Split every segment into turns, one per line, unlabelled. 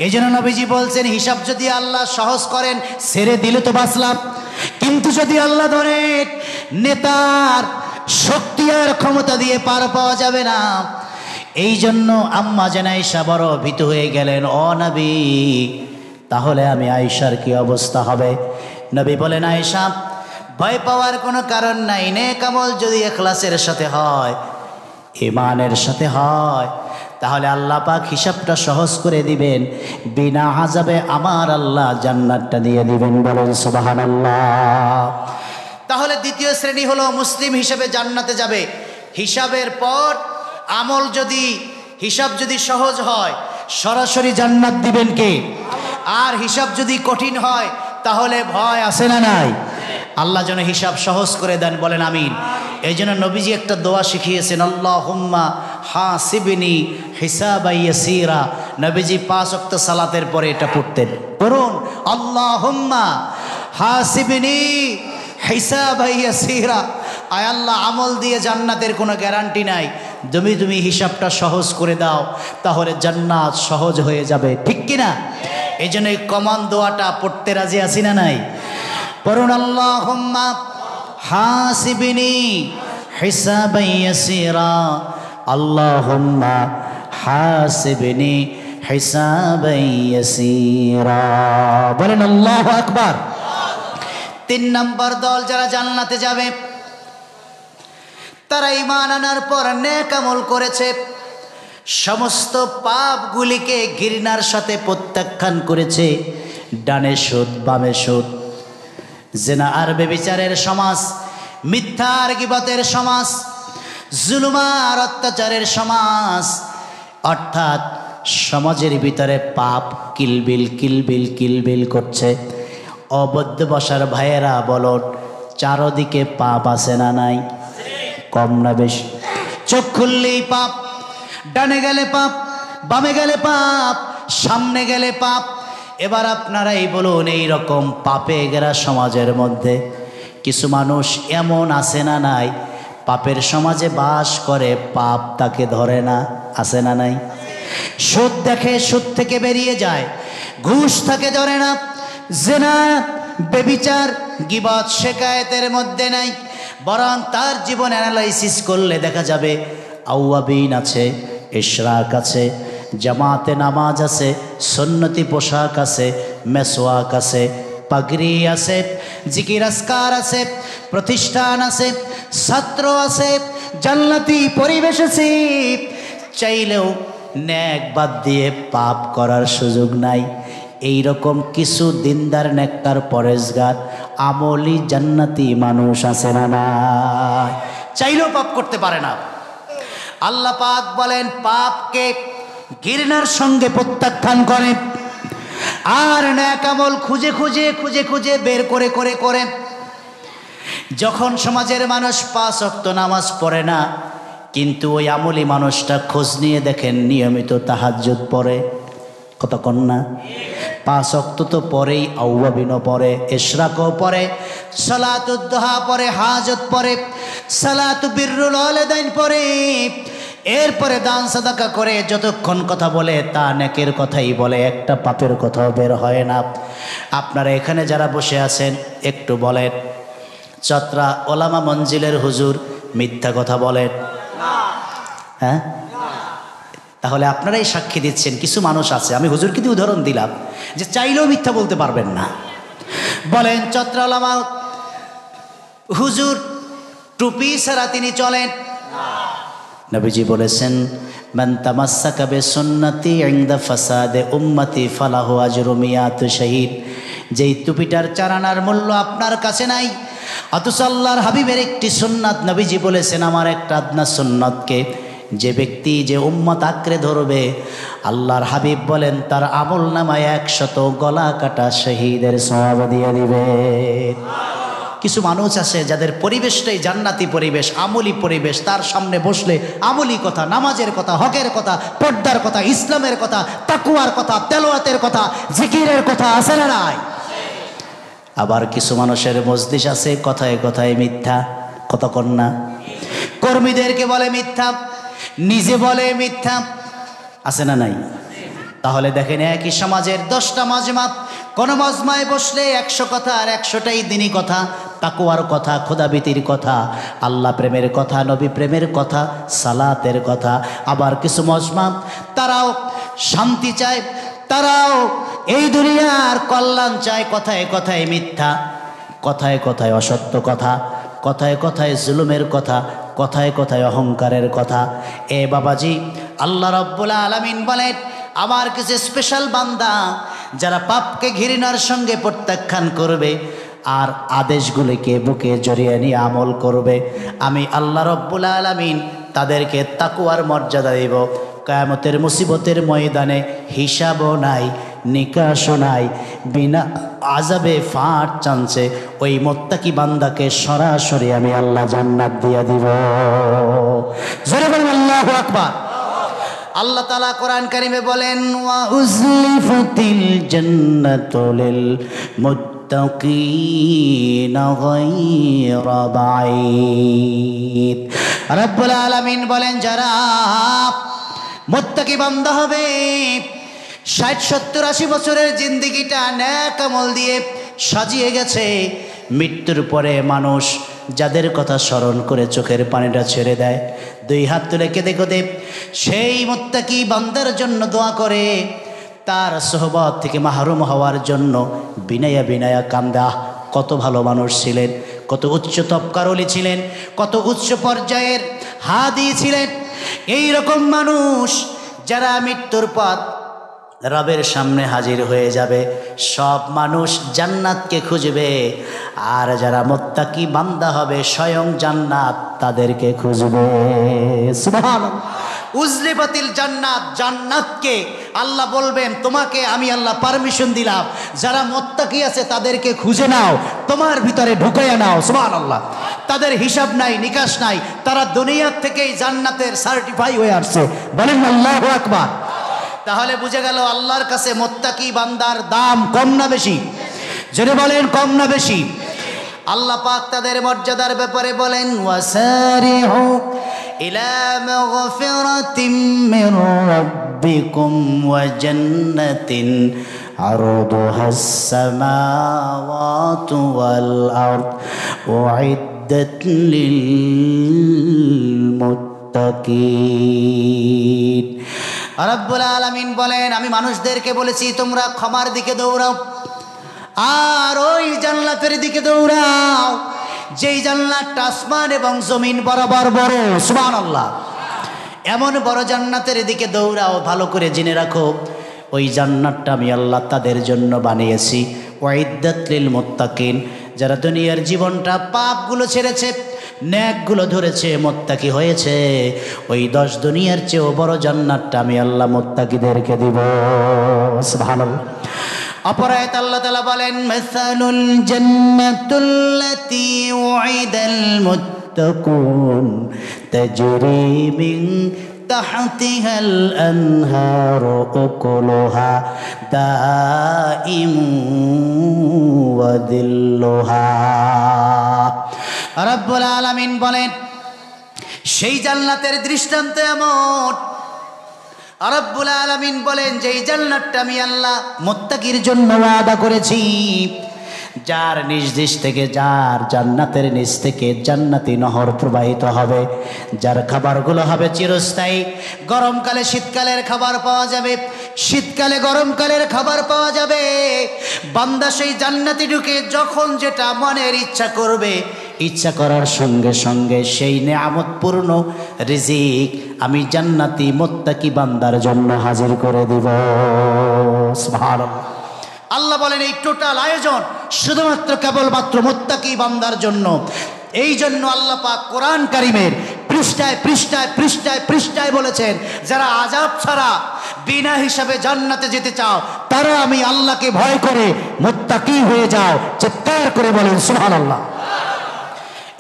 এইজন্য নবীজি বলছেন হিসাব যদি আল্লাহ সহজ করেন ছেড়ে দিলে তো বাঁচলাম, কিন্তু যদি আল্লাহ ধরেন নেতার শক্তি আর ক্ষমতা দিয়ে পার পাওয়া যাবে না। এই জন্য আম্মা জান আয়েশা বড় ভীত হয়ে গেলেন, ও নবী তাহলে আমি আয়েশার কি অবস্থা হবে? নবী বলেন, আয়েশা ভয় পাওয়ার কোনো কারণ নাই, নেক আমল যদি ইখলাসের সাথে হয়, ঈমানের সাথে হয়, তাহলে আল্লাহ পাক হিসাবটা সহজ করে দিবেন, বিনা আযাবে আমার আল্লাহ জান্নাতটা দিয়ে দিবেন। বলেন সুবহানাল্লাহ। তাহলে দ্বিতীয় শ্রেণী হলো মুসলিম হিসেবে জান্নাতে যাবে। হিসাবের পর আমল যদি হিসাব যদি সহজ হয় সরাসরি জান্নাত দিবেন কে? আর হিসাব যদি কঠিন হয় তাহলে ভয় আছে না নাই? আল্লাহ যেন হিসাব সহজ করে দেন, বলেন আমিন। এই জন্য নবীজি একটা দোয়া শিখিয়েছেন, আল্লাহুম্মা হাসিবনি হিসাবান ইয়াসীরা। নবীজি 5 ওয়াক্ত সালাতের পরে এটা পড়তেন। পড়ুন, আল্লাহুম্মা হাসিবনি হিসাবান ইয়াসীরা। আয় আল্লাহ, আমল দিয়ে জান্নাতের কোনো গ্যারান্টি নাই, তুমি হিসাবটা সহজ করে দাও, তাহলে জান্নাত সহজ হয়ে যাবে, ঠিক কিনা? এই জন্য এই কমন দোয়াটা পড়তে রাজি আছি না নাই? পড়ুন, আল্লাহুম্মা হাসিবনি হিসাবান ইয়াসীরা, আল্লাহুম্মা হাসিবনি হিসাবান ইয়াসীরা। বলেন আল্লাহু আকবার। 3 নম্বর দল যারা জান্নাতে যাবে তারা ঈমান আনার পর নেক আমল করেছে, সমস্ত পাপগুলিকে ঘৃণার সাথে প্রত্যাখ্যান করেছে। ডানে সুদ বামে সুদ, জিনা আর ব্যভিচারের সমাজ, মিথ্যা আর গীবতের সমাজ, জুলুম আর অত্যাচারের সমাজ, অর্থাৎ সমাজের ভিতরে পাপ কিলবিল কিলবিল কিলবিল করছে। অবদ্ধ বসার ভাইয়েরা বলো, চারদিকে পাপ আছে না নাই? কম না বেশি? চোখ খুললেই পাপ, ডানে গেলে পাপ, বামে গেলে পাপ, সামনে গেলে পাপ। এবার আপনারাই বলুন, এই রকম পাপে ঘেরা সমাজের মধ্যে কিছু মানুষ এমন আছে না নাই? পাপের সমাজে বাস করে, পাপ তাকে ধরে না, আছে না নাই? সুদ দেখে, সুদ থেকে বেরিয়ে যায়, ঘুষ তাকে ধরে না, জিনা ব্যভিচার গীবত শিকায়েতের মধ্যে নাই, বরং তার জীবন অ্যানালাইসিস করলে দেখা যাবে আওয়াবিন আছে, ইশরাক আছে, জামাতে নামাজ আছে, সুন্নতি পোশাক আছে, মেসওয়াক আছে, পাগড়ি আছে, জিকির আজকার আছে, প্রতিষ্ঠান আছে, ছাত্র আছে, জান্নাতি পরিবেশ আছে। চাইলেও নেক বাদ দিয়ে পাপ করার সুযোগ নাই। এই রকম কিছু দিনদার নেককার পরেজগার আমলি জান্নাতি মানুষ আছে না নাই? চাইলেও পাপ করতে পারে না। আল্লাহ পাক বলেন, পাপকে ঘৃণার সঙ্গে প্রত্যাখ্যান করে আর নেক আমল খুঁজে খুঁজে খুঁজে খুঁজে বের করে করে করে। যখন সমাজের মানুষ 5 ওয়াক্ত নামাজ পড়ে না, কিন্তু ওই আমলি মানুষটা খোঁজ নিয়ে দেখেন নিয়মিত তাহাজ্জুদ পড়ে, কতক্ষণ না? 5 ওয়াক্ত তো পরেই, আওয়াবিনও পড়ে, ইশরাকও পড়ে, সালাতুদ দুহা পড়ে, হাজত পড়ে, সালাতু বিররুল ওয়ালিদাইন পড়ে, এরপরে দান সাদাকা করে। যতক্ষণ কথা বলে তা নেকের কথাই বলে, একটা পাপের কথাও বের হয় না। আপনারা এখানে যারা বসে আছেন একটু বলেন, চত্রা ওলামা মঞ্জিলের হুজুর মিথ্যা কথা বলেন? হ্যাঁ, তাহলে আপনারাই সাক্ষী দিচ্ছেন। কিছু মানুষ আছে, আমি হুজুর কিন্তু উদাহরণ দিলাম, যে চাইলেও মিথ্যা বলতে পারবেন না। বলেন, চত্রা ওলামা হুজুর টুপি ছাড়া তিনি চলেন? নবীজি বলেছেন, মান তামাসসাকা বিসুন্নতি ইনদা ফাসাদে উম্মতি ফালাহু আজরু মিয়াতু শাহীদ। যেই টুপিটার চারানার মূল্য আপনার কাছে নাই, অথচ আল্লাহর হাবিবের একটি সুন্নাত, নবীজি বলেছেন আমার একটা আদনা সুন্নাতকে যে ব্যক্তি যে উম্মত আঁকড়ে ধরবে, আল্লাহর হাবিব বলেন তার আমল নামায় 100 গলা কাটা শহীদের সওয়াব দিয়ে দিবে। কিছু মানুষ আছে যাদের পরিবেশটাই জান্নাতি পরিবেশ, আমলি পরিবেশ। তার সামনে বসলে আমলি কথা, নামাজের কথা, হকের কথা, পর্দার কথা, ইসলামের কথা, তাকওয়ার কথা, তেলাওয়াতের কথা, জিকিরের কথা আছে না নাই? আবার কিছু মানুষের মজলিস আছে কথায় কথায় মিথ্যা, কতক্ষণ না? কর্মীদেরকে বলে মিথ্যা, নিজে বলে মিথ্যা, আছে না নাই? তাহলে দেখেন একই সমাজের 10টা মাজমা, কোন মাজমায় বসলে 100 কথা আর 100টাই দিনী কথা, তাকওয়ার কথা, খোদাভীতির কথা, আল্লাহ প্রেমের কথা, নবী প্রেমের কথা, সালাতের কথা। আবার কিছু মাজমা তারাও শান্তি চায়, তারাও এই দুনিয়ার কল্যাণ চায়, কথায় কথায় মিথ্যা, কথায় কথায় অসত্য কথা, কথায় কথায় জুলুমের কথা, কথায় কথায় অহংকারের কথা। এ বাবাজি, আল্লাহ রাব্বুল আলামিন বলেন আমার কিছু স্পেশাল বান্দা যারা পাপকে ঘৃণার সঙ্গে প্রত্যাখ্যান করবে আর আদেশগুলিকে বুকে জড়িয়ে নিয়ে আমল করবে, আমি আল্লাহ রাব্বুল আলামিন তাদেরকে তাকওয়ার মর্যাদা দেব। কিয়ামতের মুসিবতের ময়দানে হিসাবও নাই, নিকাশও নাই, বিনা আযাবে ফাট চান্সে ওই মুত্তাকি বান্দাকে সরাসরি আমি আল্লাহ জান্নাত দিয়ে দিব। জোরে বলেন আল্লাহু আকবার। আল্লাহ তাআলা কোরআন কারীমে বলেন ওয়া উজলিফাতিল জান্নাতু লিল মুত্তাকিনা গায়রা বাঈদ। রব্বুল আলামিন বলেন যারা মুত্তাকি বান্দা হবে, 60, 70, 80 বছরের জিন্দেগিটা নেক আমল দিয়ে সাজিয়ে গেছে, মৃত্যুর পরে মানুষ যাদের কথা স্মরণ করে চোখের পানিটা ছেড়ে দেয়, 2 হাত তুলে কেঁদে কেঁদে সেই মুত্তাকি বান্দার জন্য দোয়া করে, তার সোহবত থেকে মাহরুম হওয়ার জন্য বিনায়া বিনায়া কান্দা। কত ভালো মানুষ ছিলেন, কত উচ্চ তবকার ওলি ছিলেন, কত উচ্চ পর্যায়ের হাদি ছিলেন। এই রকম মানুষ যারা মৃত্যুর পর রবের সামনে হাজির হয়ে যাবে, সব মানুষ জান্নাতকে খুঁজবে, আর যারা মুত্তাকি বান্দা হবে স্বয়ং জান্নাত তাদেরকে খুঁজবে। সুবহানাল্লাহ। উজলিফাতিল জান্নাত, জান্নাতকে আল্লাহ বলবেন তোমাকে আমি আল্লাহ পারমিশন দিলাম, যারা মুত্তাকি আছে তাদেরকে খুঁজে নাও, তোমার ভিতরে ঢুকাইয়া নাও। সুবহানাল্লাহ। তাদের হিসাব নাই, নিকাশ নাই, তারা দুনিয়ার থেকেই জান্নাতের সার্টিফাই হয়ে আসছে। বলেন আল্লাহু আকবার। তাহলে বুঝে গেল আল্লাহর কাছে মুত্তাকি বান্দার দাম কম না বেশি? যদি বলেন কম না বেশি? আল্লাহ পাক তাদের মর্যাদার ব্যাপারে বলেন ওয়াসারিহু ইলা মাগফিরাতিম মির রাব্বিকুম ওয়া জান্নাতিন আরদুহাস সামাওয়াতু ওয়াল আরদ উইদ্দাত লিল মুত্তাকিন। রব্বুল আলামিন বলেন আমি মানুষদেরকে বলেছি তোমরা ক্ষমার দিকে দৌড়াও আর ওই জান্নাতের দিকে দৌড়াও যেই জান্নাতটা আসমান এবং জমিন বরাবর বড়। সুবহানাল্লাহ। এমন বড় জান্নাতের দিকে দৌড়াও, ভালো করে জেনে রাখো ওই জান্নাতটা আমি আল্লাহ তাদের জন্য বানিয়েছি। ওয়াইদ্দাত লিল মুত্তাকিন, যারা দুনিয়ার জীবনটা পাপগুলো ছেড়েছে, নেকগুলো ধরেছে, মুত্তাকি হয়েছে, ওই 10 দুনিয়ার চেয়েও বড় জান্নাতটা আমি আল্লাহ মুত্তাকিদেরকে দিব। সুবহানাল্লাহ। অপর আয়াতে আল্লাহ তাআলা বলেন মাসালুল জান্নাতুল্লাতী উইদাল মুত্তাকুন তাজরি মিন তাহতিহাল আনহারু উকুলুহা দাইমুন ওয়া দিল্লুহা। রব্বুল আলামিন বলেন সেই জান্নাতের দৃষ্টান্ত এমন। রব্বুল আলামিন বলেন যে এই জান্নাতটা আমি আল্লাহ মুত্তাকির জন্য ওয়াদা করেছি, যার নিজ দিশ থেকে, যার জান্নাতের নিচ থেকে জান্নাতি নহর প্রবাহিত হবে, যার খাবারগুলো হবে চিরস্থায়ী। গরমকালে শীতকালের খাবার পাওয়া যাবে, শীতকালে গরমকালের খাবার পাওয়া যাবে। বান্দা সেই জান্নাতে ঢুকে যখন যেটা মনের ইচ্ছা করবে, ইচ্ছা করার সঙ্গে সঙ্গে সেই নেয়ামতপূর্ণ রিজিক আমি জান্নাতি মুত্তাকি বান্দার জন্য হাজির করে দিব। সুবহানাল্লাহ। আল্লাহ বলেন এই টোটাল আয়োজন শুধুমাত্র কেবলমাত্র মুত্তাকি বান্দার জন্য। এই জন্য আল্লাহ পাক কোরআন কারীমের পৃষ্ঠায় পৃষ্ঠায় পৃষ্ঠায় পৃষ্ঠায় বলেছেন যারা আযাব ছাড়া বিনা হিসাবে জান্নাতে যেতে চাও তারা আমি আল্লাহকে ভয় করে মুত্তাকি হয়ে যাও। চিৎকার করে বলেন সুবহানাল্লাহ।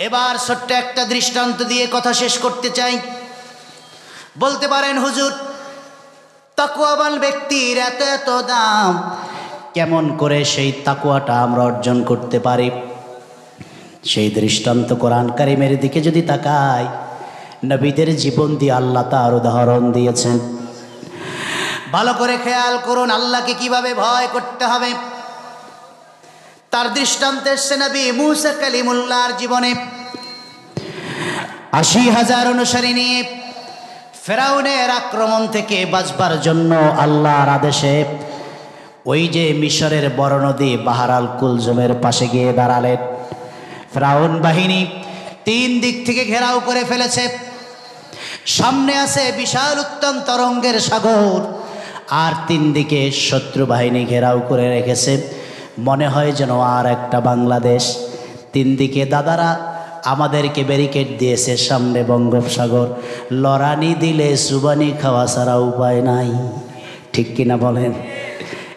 এবার ছোট্ট একটা দৃষ্টান্ত দিয়ে কথা শেষ করতে চাই। বলতে পারেন হুজুর তাকওয়াবান ব্যক্তির এত এত দাম, কেমন করে সেই তাকওয়াটা আমরা অর্জন করতে পারি? সেই দৃষ্টান্ত কোরআন কারীমের দিকে যদি তাকাই, নবীদের জীবন দিয়ে আল্লাহ তার উদাহরণ দিয়েছেন। ভালো করে খেয়াল করুন আল্লাহকে কিভাবে ভয় করতে হবে। তার দৃষ্টান্ত এসেছে নবী মূসা কালিমুল্লাহর জীবনে। ৮০,০০০ অনুসারী নিয়ে ফেরাউনের আক্রমণ থেকে বাঁচবার জন্য আল্লাহর আদেশে ওই যে মিশরের বড় নদী বাহর আল কুলজুমের পাশে গিয়ে দাঁড়ালেন। ফেরাউন বাহিনী ৩ দিক থেকে ঘেরাও করে ফেলেছে। সামনে আছে বিশাল উত্তম তরঙ্গের সাগর, আর ৩ দিকে শত্রু বাহিনী ঘেরাও করে রেখেছে। মনে হয় যেন আর একটা বাংলাদেশ। ৩ দিকে দাদারা আমাদেরকে ব্যারিকেড দিয়েছে, সামনে বঙ্গোপসাগর, লড়ানি দিলে সুবানি খাওয়া ছাড়া উপায় নাই। ঠিক কিনা বলেন?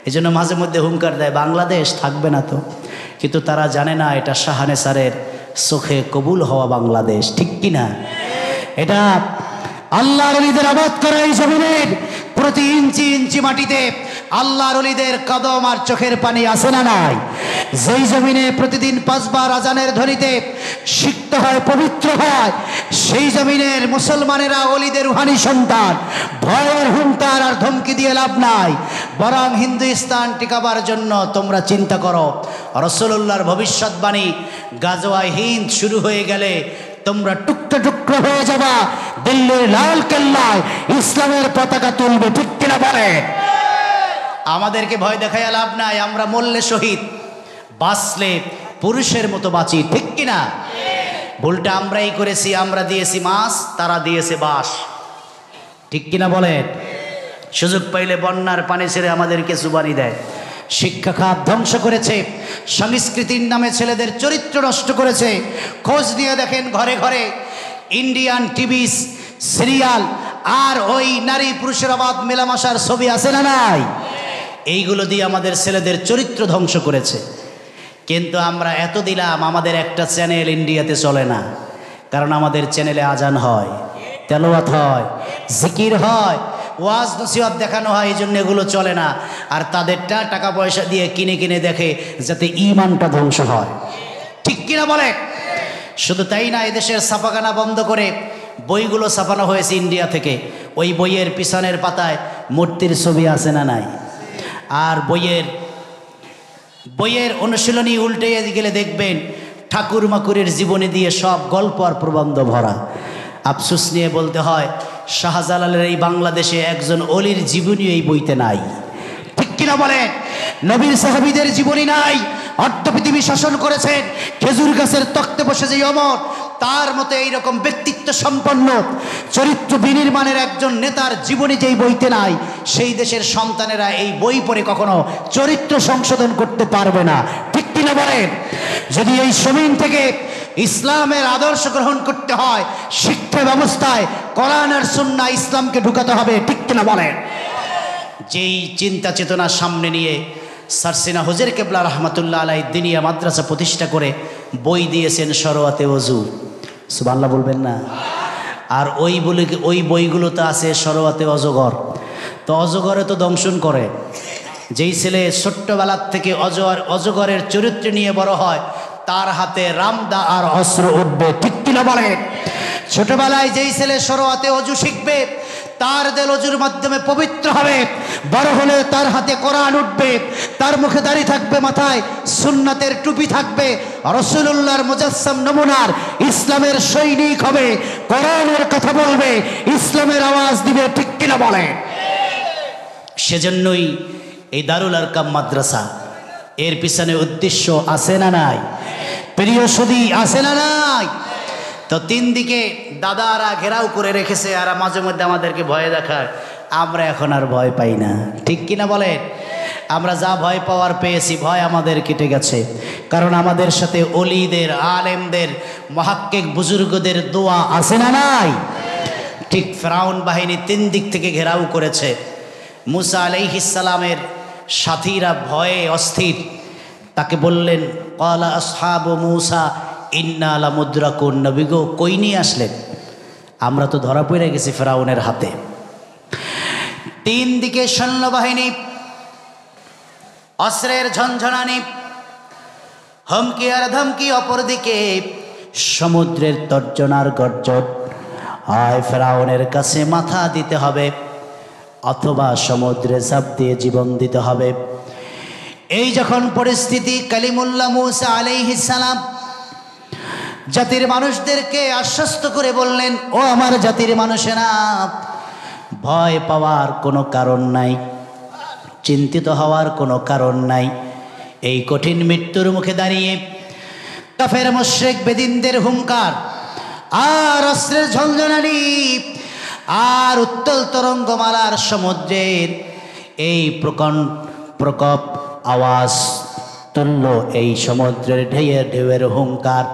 এই জন্য মাঝে মধ্যে হুঙ্কার দেয় বাংলাদেশ থাকবে না তো, কিন্তু তারা জানে না এটা শাহানে স্যারের চোখে কবুল হওয়া বাংলাদেশ। ঠিক কিনা? এটা আল্লাহর ওলিদের আবাদ করা এই জমিনের প্রতি ইঞ্চি ইঞ্চি মাটিতে আল্লাহর ওলিদের কদম আর চোখের পানি আছে না নাই? যেই জমিনে প্রতিদিন 5 বার আজানের ধ্বনিতে সিক্ত হয়, পবিত্র হয়, সেই জমিনের মুসলমানেরা ওলিদের রুহানি সন্তান। ভয়ের হুঙ্কার আর ধমকি দিয়ে লাভ নাই, বরং হিন্দুস্তান টিকাবার জন্য তোমরা চিন্তা করো। রাসূলুল্লাহর ভবিষ্যৎবাণী, গাজওয়ায়ে হিন্দ শুরু হয়ে গেলে তোমরা টুকরো টুকরো হয়ে যাবা, দিল্লির লাল কেল্লায় ইসলামের পতাকা তুলবে। ঠিক কিনা বলে? আমাদেরকে ভয় দেখায় লাভ নাই, আমরা মরলে শহীদ, বাঁচলে পুরুষের মতো বাঁচি। ঠিক কিনা? ভুলটা আমরাই করেছি, আমরা দিয়েছি মাছ, তারা দিয়েছে বাঁশ। ঠিক কিনা বলেন? সুযোগ পাইলে বন্যার পানি ছেড়ে আমাদেরকে জুবানি দেয়। শিক্ষা খাত ধ্বংস করেছে, সংস্কৃতির নামে ছেলেদের চরিত্র নষ্ট করেছে। খোঁজ নিয়ে দেখেন ঘরে ঘরে ইন্ডিয়ান টিভি সিরিয়াল আর ওই নারী পুরুষের অবাধ মেলামেশার ছবি আছে না নাই? এইগুলো দিয়ে আমাদের ছেলেদের চরিত্র ধ্বংস করেছে। কিন্তু আমরা এত দিলাম, আমাদের একটা চ্যানেল ইন্ডিয়াতে চলে না, কারণ আমাদের চ্যানেলে আজান হয়, তেলাওয়াত হয়, জিকির হয়, ওয়াজ নসিহত দেখানো হয়, এই জন্য এগুলো চলে না। আর তাদেরটা টাকা পয়সা দিয়ে কিনে কিনে দেখে যাতে ঈমানটা ধ্বংস হয়। ঠিক কিনা বলে? শুধু তাই না, এদেশের ছাপাখানা বন্ধ করে বইগুলো ছাপানো হয়েছে ইন্ডিয়া থেকে। ওই বইয়ের পিছনের পাতায় মূর্তির ছবি আছে না নাই? আর বইয়ের অনুশীলনী উল্টে গেলে দেখবেন ঠাকুর মাকুরের জীবনী দিয়ে সব গল্প আর প্রবন্ধ ভরা। আফসোস নিয়ে বলতে হয়, শাহজালালের এই বাংলাদেশে একজন অলির জীবনী এই বইতে নাই। ঠিক কিনা বলে? নবীর সাহাবীদের জীবনী নাই। অর্ধ পৃথিবী শাসন করেছেন খেজুর গাছের তক্তে বসে যে অমর, তার মতো এইরকম ব্যক্তিত্ব সম্পন্ন চরিত্র বিনির্মাণের একজন নেতার জীবনী যেই বইতে নাই, সেই দেশের সন্তানেরা এই বই পড়ে কখনো চরিত্র সংশোধন করতে পারবে না। ঠিক কিনা বলেন? যদি এই জমিন থেকে ইসলামের আদর্শ গ্রহণ করতে হয়, শিক্ষা ব্যবস্থায় কোরআন আর সুন্নাহ ইসলামকে ঢুকাতে হবে। ঠিক কিনা বলেন? যেই চিন্তা চেতনা সামনে নিয়ে সারসিনা হুজুর কেবলা রহমাতুল্লাহ আলাইহি দিনিয়া মাদ্রাসা প্রতিষ্ঠা করে বই দিয়েছেন শরওয়াতে ওযু। সুবহানাল্লাহ বলবেন না? আর ওই বইগুলোতে আছে শরওয়াতে অজগর। তো অজগরে তো দংশন করে। যেই ছেলে ছোট্টবেলার থেকে অজগরের চরিত্র নিয়ে বড় হয়, তার হাতে রামদা আর অস্ত্র উঠবে। ঠিক কিনা বলে? ছোটবেলায় যেই ছেলে শরওয়াতে ওযু শিখবে, তার দেল ওযুর মাধ্যমে পবিত্র হবে। বড় হলে তার হাতে কোরআন উঠবে, তার মুখে দাড়ি থাকবে, মাথায় সুন্নাতের টুপি থাকবে, রাসূলুল্লাহর মুজাসসাম নমুনার ইসলামের সৈনিক হবে, কোরআনের কথা বলবে, ইসলামের আওয়াজ দিবে। ঠিক কিনা বলে? সেজন্যই এই দারুল আরকাম মাদ্রাসা, এর পিছনে উদ্দেশ্য আছে না নাই? প্রিয় সুধী, আছে না নাই? তো 3 দিকে দাদারা ঘেরাও করে রেখেছে, আর মাঝে মধ্যে আমাদেরকে ভয় দেখায়। আমরা এখন আর ভয় পাই না। ঠিক কিনা বলেন? আমরা যা ভয় পাওয়ার পেয়েছি, ভয় আমাদের কেটে গেছে। কারণ আমাদের সাথে অলিদের, আলেমদের, মুহাক্কিক বুজুর্গদের দোয়া আছে না নাই? ঠিক ফেরাউন বাহিনী 3 দিক থেকে ঘেরাও করেছে। মুসা আলাইহিস সালামের সাথীরা ভয়ে অস্থির। তাকে বললেন, ক্বালা আসহাবু মুসা ইন্না লামুদরাকুন। নবী গো, কই নিয়ে আসলেন? আমরা তো ধরা পড়ে গেছি ফেরাউনের হাতে। 3 দিকে সৈন্যবাহিনী, অস্ত্রের ঝনঝনানি, হুমকি আর ধমকি। অপরদিকে সমুদ্রের তর্জনার গর্জন। হয় ফেরাউনের কাছে মাথা দিতে হবে, অথবা সমুদ্রে ঝাঁপ দিয়ে জীবন দিতে হবে। এই যখন পরিস্থিতি, কালিমুল্লাহ মূসা আলাইহিস সালাম জাতির মানুষদেরকে আশ্বস্ত করে বললেন, ও আমার জাতির মানুষেরা, ভয় পাওয়ার কোনো কারণ নাই, চিন্তিত হওয়ার কোনো কারণ নাই। এই কঠিন মৃত্যুর মুখে দাঁড়িয়ে কাফের মুশরিক বেদিনদের হুঙ্কার আর অস্ত্রের ঝঞ্ঝনানি আর উত্তল তরঙ্গমালার সমুদ্রের এই প্রকোপ আওয়াজ তুল্য এই সমুদ্রের ঢেউয়ের হুঙ্কার,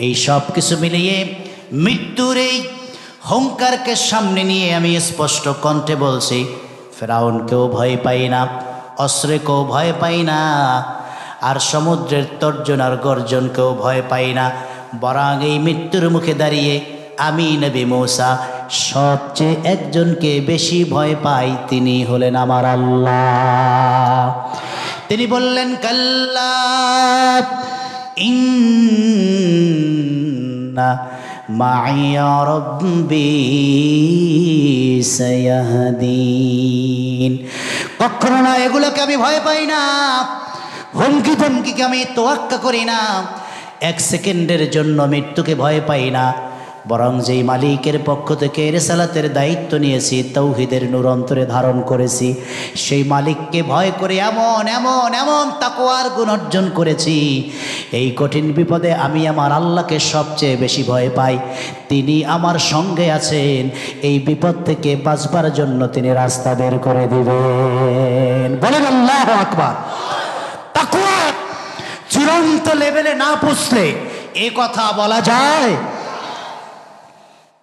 এই সব কিছু মিলিয়ে মৃত্যুর এই হুঙ্কারকে সামনে নিয়ে আমি স্পষ্ট কণ্ঠে বলছি, ফেরাউনকেও ভয় পাই না, অস্ত্রকেও ভয় পাই না, আর সমুদ্রের তর্জনার গর্জনকেও ভয় পাই না। বরং এই মৃত্যুর মুখে দাঁড়িয়ে আমি নবী মূসা সবচেয়ে একজনকে বেশি ভয় পাই, তিনি হলেন আমার আল্লাহ। তিনি বললেন, কাল্লা ইন্না মাইয়া রব্বি সায়াহদিন। কখনো না, এগুলোকে আমি ভয় পাই না, হুমকি ধমকিকে আমি তোয়াক্কা করি না, এক সেকেন্ডের জন্য মৃত্যুকে ভয় পাই না। বরং যেই মালিকের পক্ষ থেকে রিসালাতের দায়িত্ব নিয়েছি, তাওহীদের নূর অন্তরে ধারণ করেছি, সেই মালিককে ভয় করে এমন এমন এমন তাকওয়ার গুণ অর্জন করেছি, এই কঠিন বিপদে আমি আমার আল্লাহকে সবচেয়ে বেশি ভয় পাই। তিনি আমার সঙ্গে আছেন, এই বিপদ থেকে বাঁচবার জন্য তিনি রাস্তা বের করে দিবেন। বলেন আল্লাহু আকবার। তাকওয়া চূড়ান্ত লেভেলে না পৌঁছলে এ কথা বলা যায়?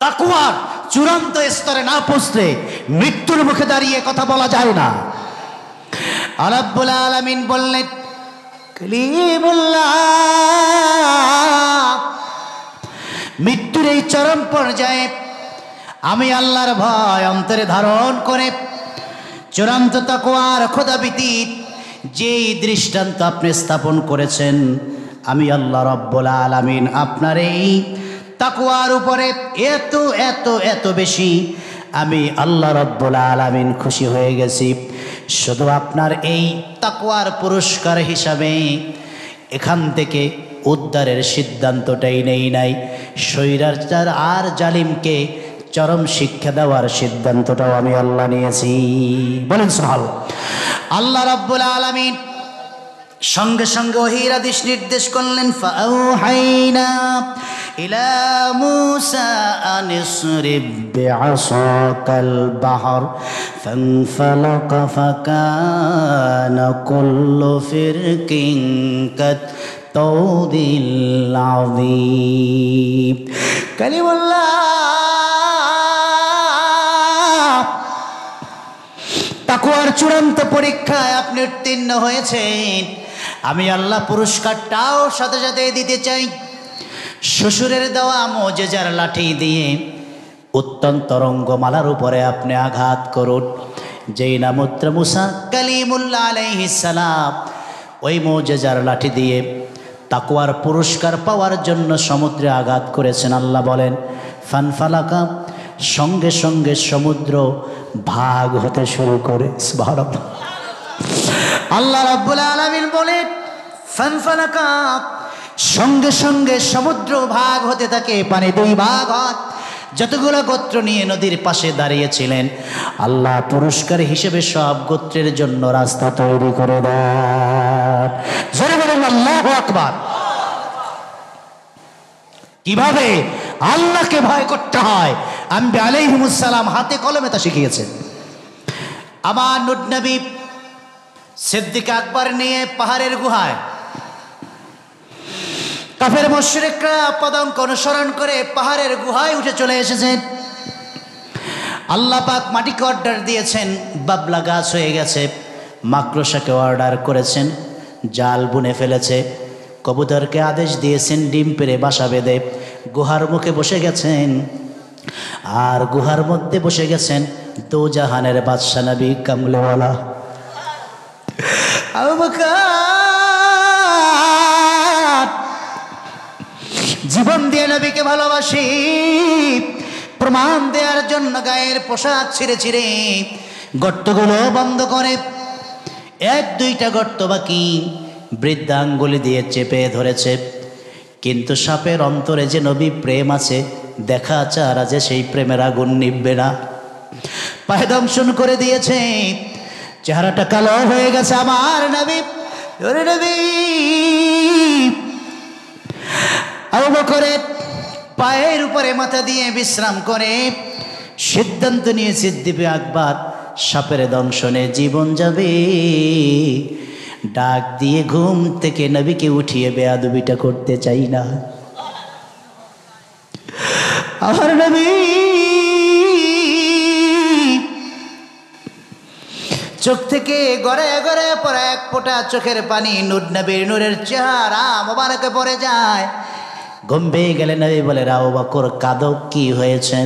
তাকওয়ার চূড়ান্ত স্তরে না পৌঁছলে মৃত্যুর মুখে দাঁড়িয়ে কথা বলা যায় না। রব্বুল আলামিন বললেন, কালিমুল্লাহ, মৃত্যুর এই চরম পর্যায়ে আমি আল্লাহর ভয় অন্তরে ধারণ করে চূড়ান্ত তাকওয়ার খোদাভীতির যেই দৃষ্টান্ত আপনি স্থাপন করেছেন, আমি আল্লাহ রব্বুল আলামিন আপনার এই তাকওয়ার উপরে এত এত এত বেশি আমি আল্লাহ রব্বুল আলামিন খুশি হয়ে গেছি। শুধু আপনার এই তাকওয়ার পুরস্কার হিসাবে এখান থেকে উদ্ধারের সিদ্ধান্তটাই নেই নাই, স্বৈরাচার আর জালিমকে চরম শিক্ষা দেওয়ার সিদ্ধান্তটাও আমি আল্লাহ নিয়েছি। বলেন সুবহানাল্লাহ। আল্লাহ রাব্বুল আলামিন সঙ্গে সঙ্গে ওহীর আদেশ নির্দেশ করলেন, ফাআউহাইনা ইলা মূসা আন ইসরিব বিআসাকাল বাহর ফানফালাকা ফাকানা কুল্লু ফিরকিন কাত তাউদিল আযীম। কালিমুল্লাহ, তাকওয়ার চূড়ান্ত পরীক্ষায় আপনি উত্তীর্ণ হয়েছেন। আমি আল্লাহ পুরস্কারটাও সাথে সাথে দিতে চাই। শ্বশুরের দেওয়া মুজিজার লাঠি দিয়ে উত্তম তরঙ্গমালার উপরে আপনি আঘাত করুন। যেই না মুত্র মূসা কালিমুল্লাহ আলাইহিস সালাম ওই মুজিজার লাঠি দিয়ে তাকওয়ার পুরস্কার পাওয়ার জন্য সমুদ্রে আঘাত করেছেন, আল্লাহ বলেন ফানফালাকা, সঙ্গে সঙ্গে সমুদ্র ভাগ হতে শুরু করে। সুবহানাল্লাহ। আল্লাহ রাব্বুল আলামিন বলেন ফানফালাকা, সঙ্গে সঙ্গে সমুদ্র ভাগ হতে থাকে, পানি দুই ভাগ হয়। যতগুলো গোত্র নিয়ে নদীর পাশে দাঁড়িয়েছিলেন, আল্লাহ পুরস্কার হিসেবে সব গোত্রের জন্য রাস্তা তৈরি করে দেন। জোরে বলেন আল্লাহু আকবার। কিভাবে আল্লাহকে ভয় করতে হয় আম্বিয়া আলাইহিমুস সালাম হাতে কলমে তা শিখিয়েছেন। আমার নূর নবী সিদ্দিক আকবর নিয়ে পাহাড়ের গুহায় কাফের মুশরিকরা পদাঙ্ক অনুসরণ করে পাহাড়ের গুহায় উঠে চলে এসেছেন। আল্লাহ পাক মাটিকে অর্ডার দিয়েছেন, বাবলা গাছ হয়ে গেছে। মাকড়সাকে অর্ডার করেছেন, জাল বুনে ফেলেছে। কবুতরকে আদেশ দিয়েছেন, ডিম পেড়ে বাসা বেঁধে গুহার মুখে বসে গেছেন। আর গুহার মধ্যে বসে গেছেন দোজাহানের বাদশা নবী কামলেওয়ালা আবু বকর। জীবন দিয়ে নবীকে ভালোবাসি প্রমাণ দেওয়ার জন্য গায়ের পোশাক ছিঁড়ে ছিঁড়ে গর্তগুলো বন্ধ করে, এক দুইটা গর্ত বাকি, বৃদ্ধা আঙ্গুলি দিয়ে চেপে ধরেছে। কিন্তু সাপের অন্তরে যে নবী প্রেম আছে, দেখা চারা যে সেই প্রেমের আগুন নিভবে না। পায়ে দংশন করে দিয়েছে, চেহারাটা কালো হয়ে গেছে। আমার নবী, ওরে নবী, আবু বকরের পায়ের উপরে মাথা দিয়ে বিশ্রাম করে সিদ্ধান্ত নিয়ে সিদ্দিকে আকবর সাপের দংশনে জীবন যাবে। ডাক দিয়ে ঘুম থেকে নবীকে উঠিয়ে বেয়াদবিটা করতে চাই না। আমার নবী চোখ থেকে গড়ে গড়ে পড়ে এক ফোঁটা চোখের পানি নূর নবীর নূরের চেহারা মোবারকে পড়ে যায়। ঘুম পেয়ে গেলে নবী বলে, আবু বকর কাঁদো, কি হয়েছে?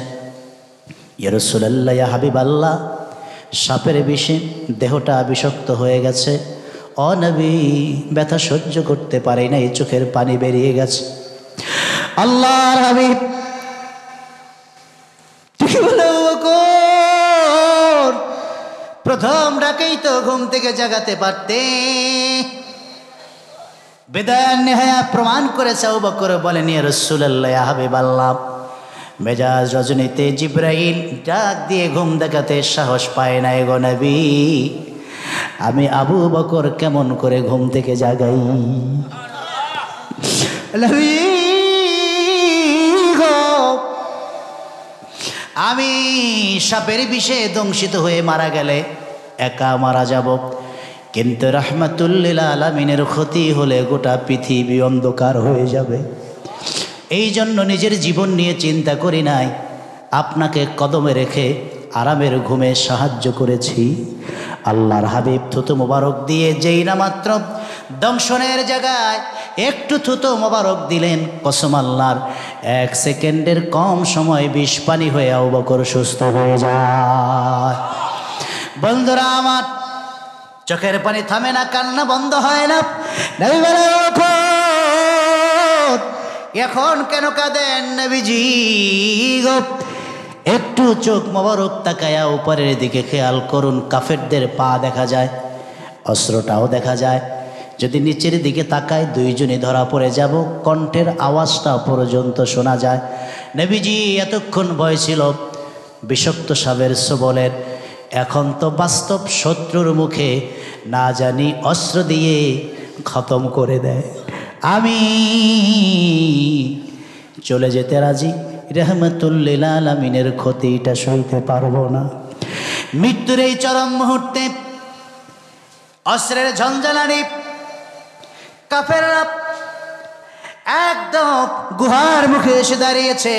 ইয়া রাসূলুল্লাহ, ইয়া হাবিবাল্লাহ, সাপের বিষে দেহটা বিষাক্ত হয়ে গেছে। ও নবী, ব্যথা সহ্য করতে পারি না, এই চোখের পানি বেরিয়ে গেছে। আল্লাহর হাবিব ঠিক বলে, আবু বকর প্রথম ডাকেই তো ঘুম থেকে জাগাতে পারতে। বেদায় নেহায়া প্রমাণ করেছে। আবু বকর বলেন, ইয়া রাসূলুল্লাহ, ইয়া হাবিবাল্লাহ, মেজাজ রজনীতে জিবরাইল ডাক দিয়ে ঘুম দেখাতে সাহস পায় না গো নবী। আমি আবু বকর কেমন করে ঘুম থেকে জাগাই? নবী গো, আমি সাপের বিষে দংশিত হয়ে মারা গেলে একা মারা যাব, কিন্তু রাহমাতুল লিল আলামিনের ক্ষতি হলে গোটা পৃথিবী অন্ধকার হয়ে যাবে। এই জন্য নিজের জীবন নিয়ে চিন্তা করি নাই, আপনাকে কদমে রেখে আরামের ঘুমে সাহায্য করেছি। আল্লাহর হাবিব থুতু মোবারক দিয়ে যেই না মাত্র দংশনের জায়গায় একটু থুতু মোবারক দিলেন, কসম আল্লাহর, 1 সেকেন্ডের কম সময় বিষ পানি হয়ে আবু বকর সুস্থ হয়ে যায়। বন্ধুরা আমার, চোখের পানি থামে না, কান্না বন্ধ হয় না। নবী বলে, এখন কেন কাঁদেন নবীজি গো? একটু চোখ মোবারক তাকায়া উপরের দিকে খেয়াল করুন, কাফেরদের পা দেখা যায়, অস্ত্রটাও দেখা যায়। যদি নিচের দিকে তাকায়, দুইজনই ধরা পড়ে যাব, কণ্ঠের আওয়াজটা পর্যন্ত শোনা যায়। নবীজি এতক্ষণ ভয় ছিল বিষাক্ত সাপের সবলের, এখন তো বাস্তব শত্রুর মুখে না জানি অস্ত্র দিয়ে খতম করে দেয়। আমি চলে যেতে রাজি, রাহমাতুল লিল আলামিনের ক্ষতিটা সইতে পারবো না। মৃত্যুর এই চরম মুহূর্তে অস্ত্রের ঝঞ্ঝালানি, কাফেররা একদম গুহার মুখে এসে দাঁড়িয়েছে।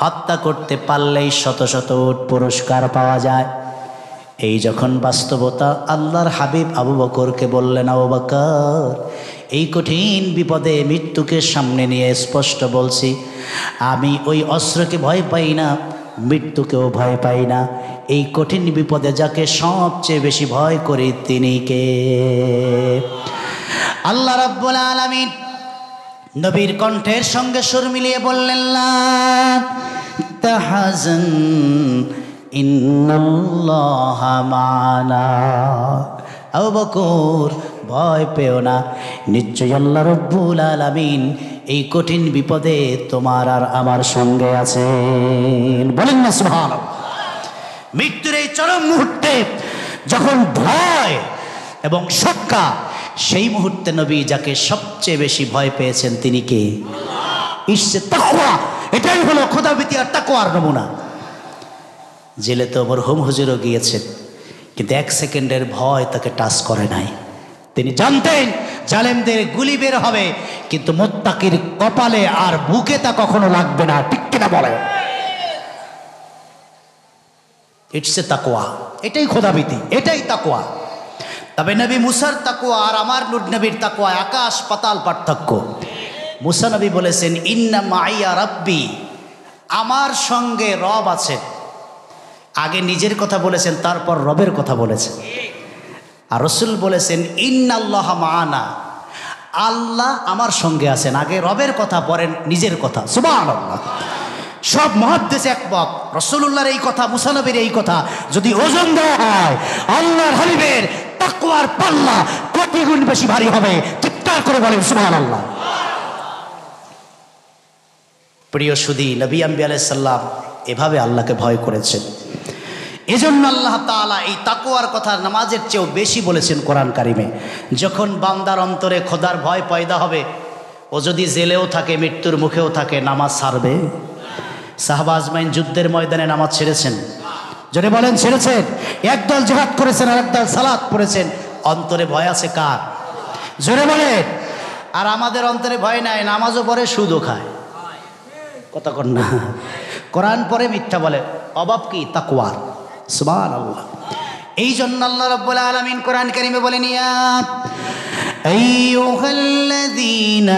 হত্যা করতে পারলেই শত শত পুরস্কার পাওয়া যায়। এই যখন বাস্তবতা, আল্লাহর হাবিব আবু বকরকে বললেন, আবু বকর, এই কঠিন বিপদে মৃত্যুকে সামনে নিয়ে স্পষ্ট বলছি, আমি ওই অস্ত্রকে ভয় পাই না, মৃত্যুকেও ভয় পাই না। এই কঠিন বিপদে যাকে সবচেয়ে বেশি ভয় করি তিনি কে? আল্লাহ রাব্বুল আলামিন নবীর কণ্ঠের সঙ্গে সুর মিলিয়ে বললেন, লা তাহজান ইন্নাল্লাহা মা'ানা। আবু বকর, ভয় পেও না, নিশ্চয়ই আল্লাহ রাব্বুল আলামিন এই কঠিন বিপদে তোমার আর আমার সঙ্গে আছেন। বলেন না সুবহানাল্লাহ। মৃত্যুর এই চরম মুহূর্তে যখন ভয় এবং শঙ্কা, সেই মুহূর্তে নবী যাকে সবচেয়ে বেশি ভয় পেয়েছেন তিনি কে? ইসে তাকওয়া। এটাই হলো খোদাভীতি আর তাকওয়ার নমুনা। জেলে তো মরহুম হুজুরও গিয়েছেন, কিন্তু 1 সেকেন্ডের ভয় তাকে টাচ করে নাই। তিনি জানতেন জালেমদের গুলি বের হবে, কিন্তু মুত্তাকির কপালে আর বুকে তা কখনো লাগবে না। ঠিক কিনা বলে? ইটস এ তাকওয়া। এটাই খোদাভীতি, এটাই তাকওয়া। তবে নবী মুসার তাকওয়া আর আমার নূর নবীর তাকওয়া আকাশ পাতাল পার্থক্য। মুসা নবী বলেছেন, ইন্না মাইয়া রাব্বি, আমার সঙ্গে রব আছে। আগে নিজের কথা বলেছেন, তারপর রবের কথা বলেছেন। আর রাসূল বলেছেন, ইন্নাল্লাহা মা'ানা, আল্লাহ আমার সঙ্গে আছেন। আগে রবের কথা, পরে নিজের কথা। সুবহানাল্লাহ। সব মুহাদ্দিস একমত, রাসূলুল্লাহর এই কথা, মুসা নবীর এই কথা যদি ওজন দেওয়া হয়, আল্লাহর হাবিবের তাকওয়ার পাল্লা কত গুণ বেশি ভারী হবে। চিৎকার করে বলেন সুবহানাল্লাহ। প্রিয় সুধী, নবী আম্বি আলাইহিস সালাম এভাবে আল্লাহকে ভয় করেছেন। এজন্য আল্লাহ তাআলা এই তাকওয়ার কথা নামাজের চেয়েও বেশি বলেছেন কোরআন কারিমে। যখন বান্দার অন্তরে খোদার ভয় পয়দা হবে, ও যদি জেলেও থাকে, মৃত্যুর মুখেও থাকে, নামাজ ছাড়বে? সাহাবা আজমাইন যুদ্ধের ময়দানে নামাজ ছেড়েছেন? জোরে বলেন, ছেড়েছেন? একদল জিহাদ করেছেন আর একদল সালাত পড়েছেন। অন্তরে ভয় আছে কার? জোরে বলেন। আর আমাদের অন্তরে ভয় নাই, নামাজও পড়ে, সুদও খায়, কথা কন না। কোরআন পড়ে, মিথ্যা বলে, অভাব কি? তাকওয়ার। সুবহানাল্লাহ। এই জন্য আল্লাহ রাব্বুল আলামিন কোরআন কারিমে বলেন, ইয়া আইয়ুহাল্লাযীনা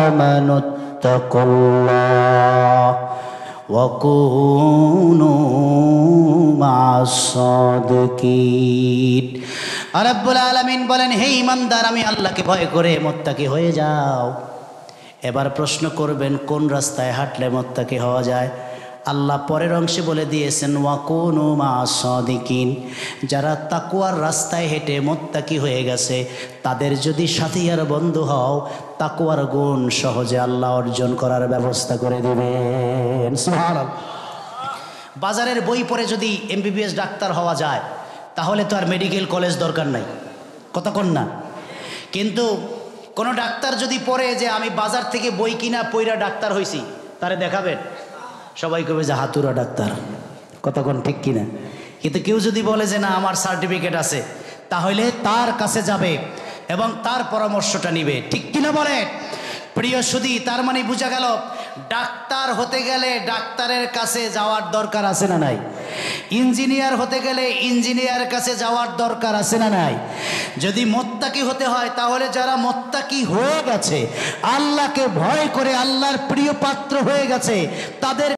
আমানুত্তাকুল্লাহ ওয়া কুনু মা'আস সাদিকিন। রাব্বুল আলামিন বলেন, হে ঈমানদার, আমি আল্লাহকে ভয় করে মুত্তাকি হয়ে যাও। এবার প্রশ্ন করবেন, কোন রাস্তায় হাঁটলে মুত্তাকি হওয়া যায়? আল্লাহ পরের অংশে বলে দিয়েছেন, ওয়া কুনু মা'আস সাদিকিন। যারা তাকওয়ার রাস্তায় হেঁটে মুত্তাকি হয়ে গেছে, তাদের যদি সাথী আর বন্ধু হও, তাকওয়ার গুণ সহজে আল্লাহ অর্জন করার ব্যবস্থা করে দেবেন। সুবহানাল্লাহ। বাজারের বই পড়ে যদি এমবিবিএস ডাক্তার হওয়া যায়, তাহলে তো আর মেডিকেল কলেজ দরকার নাই, কথা কন না? কিন্তু কোনো ডাক্তার যদি পড়ে যে আমি বাজার থেকে বই কিনা পইরা ডাক্তার হইছি, তারে দেখাবেন? সবাই কবে যে হাতুরা ডাক্তার, কথা কোন ঠিক কিনা? কিন্তু কেউ যদি বলে যে না আমার সার্টিফিকেট আছে, তাহলে তার কাছে যাবে এবং তার পরামর্শটা নিবে, ঠিক কিনা বলে? প্রিয় সুধী, তার মানে বোঝা গেল ডাক্তার হতে গেলে ডাক্তারের কাছে যাওয়ার দরকার আছে না নাই? ইঞ্জিনিয়ার হতে গেলে ইঞ্জিনিয়ারের কাছে যাওয়ার দরকার আছে না নাই? যদি মুত্তাকি হতে হয়, তাহলে যারা মুত্তাকি হয়ে গেছে, আল্লাহকে ভয় করে আল্লাহর প্রিয় পাত্র হয়ে গেছে, তাদের